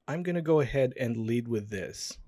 I'm going to go ahead and lead with this.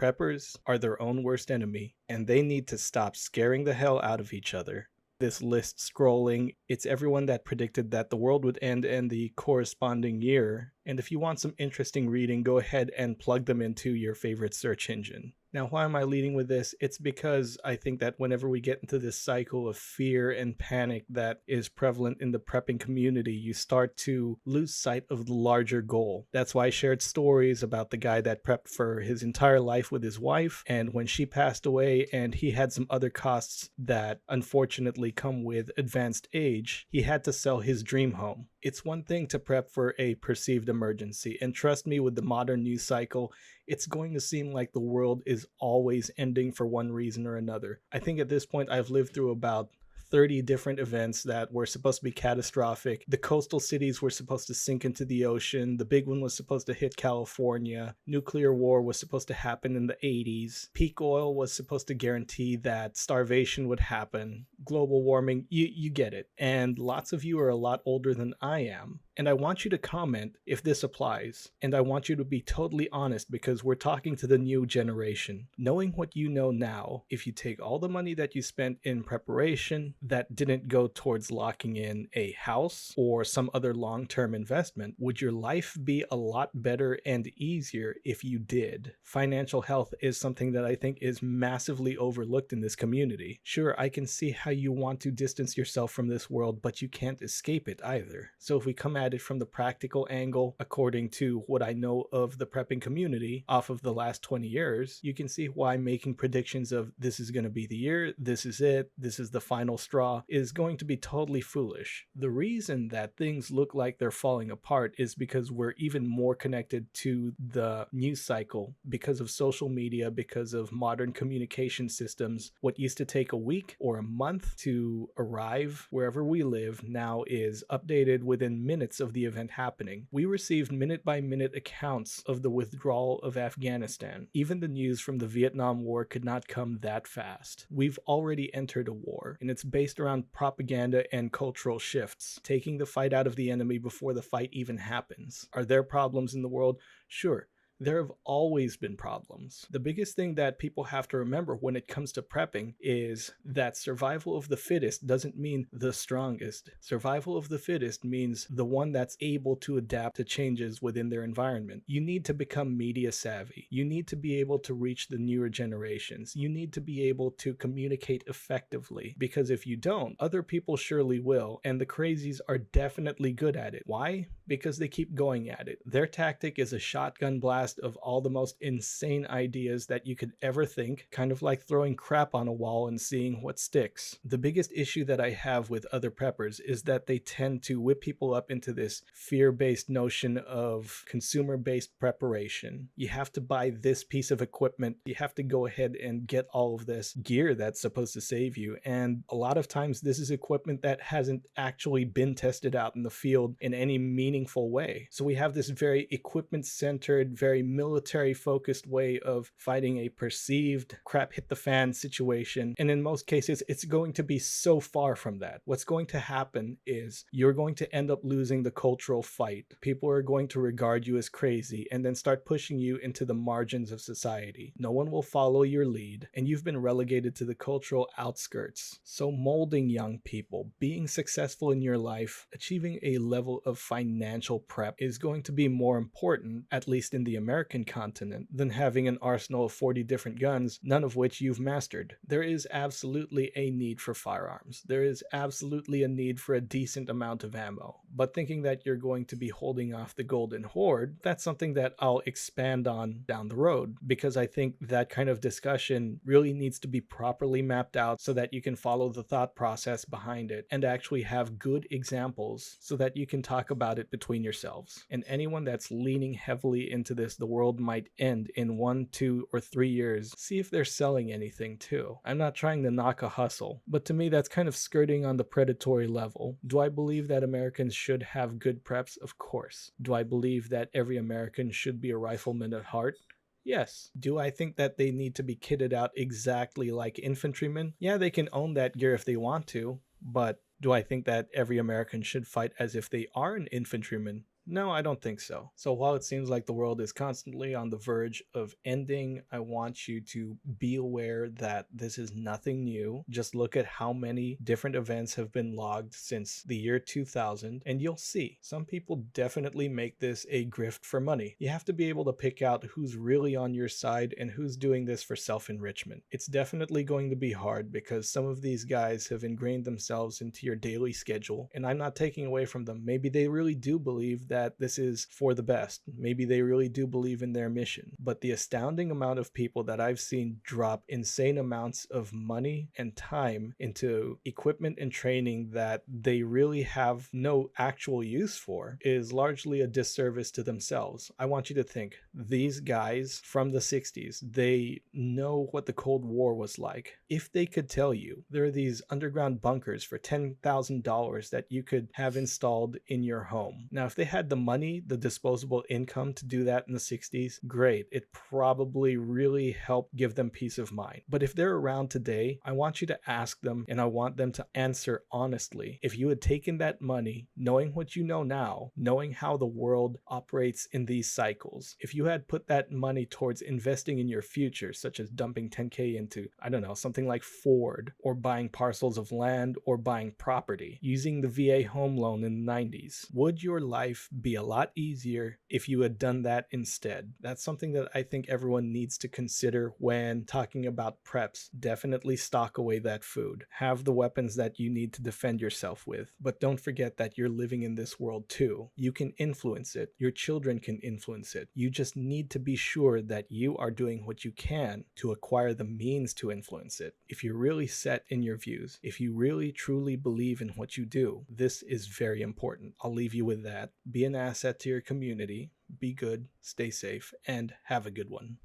Preppers are their own worst enemy, and they need to stop scaring the hell out of each other. This list scrolling, it's everyone that predicted that the world would end in the corresponding year. And if you want some interesting reading, go ahead and plug them into your favorite search engine. Now, why am I leading with this? It's because I think that whenever we get into this cycle of fear and panic that is prevalent in the prepping community, you start to lose sight of the larger goal. That's why I shared stories about the guy that prepped for his entire life with his wife, and when she passed away and he had some other costs that unfortunately come with advanced age, he had to sell his dream home. It's one thing to prep for a perceived emergency, and trust me, with the modern news cycle, it's going to seem like the world is always ending for one reason or another. I think at this point I've lived through about 30 different events that were supposed to be catastrophic. The coastal cities were supposed to sink into the ocean. The big one was supposed to hit California. Nuclear war was supposed to happen in the 80s. Peak oil was supposed to guarantee that starvation would happen. Global warming, you get it. And lots of you are a lot older than I am. And I want you to comment if this applies. And I want you to be totally honest because we're talking to the new generation. Knowing what you know now, if you take all the money that you spent in preparation that didn't go towards locking in a house or some other long-term investment, would your life be a lot better and easier if you did? Financial health is something that I think is massively overlooked in this community. Sure, I can see how you want to distance yourself from this world, but you can't escape it either. So if we come at it from the practical angle, according to what I know of the prepping community off of the last 20 years, you can see why making predictions of this is going to be the year, this is it, this is the final straw is going to be totally foolish. The reason that things look like they're falling apart is because we're even more connected to the news cycle because of social media, because of modern communication systems. What used to take a week or a month to arrive wherever we live now is updated within minutes of the event happening. We received minute-by-minute accounts of the withdrawal of Afghanistan. Even the news from the Vietnam War could not come that fast. We've already entered a war, and it's based around propaganda and cultural shifts, taking the fight out of the enemy before the fight even happens. Are there problems in the world? Sure. There have always been problems. The biggest thing that people have to remember when it comes to prepping is that survival of the fittest doesn't mean the strongest. Survival of the fittest means the one that's able to adapt to changes within their environment. You need to become media savvy. You need to be able to reach the newer generations. You need to be able to communicate effectively, because if you don't, other people surely will, and the crazies are definitely good at it. Why? Because they keep going at it. Their tactic is a shotgun blast of all the most insane ideas that you could ever think, kind of like throwing crap on a wall and seeing what sticks. The biggest issue that I have with other preppers is that they tend to whip people up into this fear-based notion of consumer-based preparation. You have to buy this piece of equipment, you have to go ahead and get all of this gear that's supposed to save you, and a lot of times this is equipment that hasn't actually been tested out in the field in any meaningful way. So we have this very equipment-centered, very military-focused way of fighting a perceived crap hit the fan situation, and in most cases it's going to be so far from that. What's going to happen is you're going to end up losing the cultural fight. People are going to regard you as crazy and then start pushing you into the margins of society. No one will follow your lead, and you've been relegated to the cultural outskirts. So molding young people, being successful in your life, achieving a level of financial prep is going to be more important, at least in the American continent, than having an arsenal of 40 different guns, none of which you've mastered. There is absolutely a need for firearms. There is absolutely a need for a decent amount of ammo. But thinking that you're going to be holding off the golden horde, that's something that I'll expand on down the road, because I think that kind of discussion really needs to be properly mapped out so that you can follow the thought process behind it and actually have good examples so that you can talk about it between yourselves. And anyone that's leaning heavily into this, the world might end in 1, 2, or 3 years, see if they're selling anything too. I'm not trying to knock a hustle, but to me that's kind of skirting on the predatory level. Do I believe that Americans should have good preps? Of course. Do I believe that every American should be a rifleman at heart? Yes. Do I think that they need to be kitted out exactly like infantrymen? Yeah, they can own that gear if they want to, but do I think that every American should fight as if they are an infantryman? No, I don't think so. So while it seems like the world is constantly on the verge of ending, I want you to be aware that this is nothing new. Just look at how many different events have been logged since the year 2000, and you'll see some people definitely make this a grift for money. You have to be able to pick out who's really on your side and who's doing this for self-enrichment. It's definitely going to be hard because some of these guys have ingrained themselves into your daily schedule, and I'm not taking away from them. Maybe they really do believe that this is for the best. Maybe they really do believe in their mission. But the astounding amount of people that I've seen drop insane amounts of money and time into equipment and training that they really have no actual use for is largely a disservice to themselves. I want you to think, these guys from the 60s, they know what the Cold War was like. If they could tell you there are these underground bunkers for $10,000 that you could have installed in your home. Now, if they had the money, the disposable income to do that in the 60s, great. It probably really helped give them peace of mind. But if they're around today, I want you to ask them, and I want them to answer honestly. If you had taken that money, knowing what you know now, knowing how the world operates in these cycles, if you had put that money towards investing in your future, such as dumping 10K into, I don't know, something like Ford, or buying parcels of land, or buying property, using the VA home loan in the 90s, would your life be a lot easier if you had done that instead? That's something that I think everyone needs to consider when talking about preps. Definitely stock away that food. Have the weapons that you need to defend yourself with. But don't forget that you're living in this world too. You can influence it. Your children can influence it. You just need to be sure that you are doing what you can to acquire the means to influence it. If you're really set in your views, if you really truly believe in what you do, this is very important. I'll leave you with that. Be an asset to your community, be good, stay safe, and have a good one.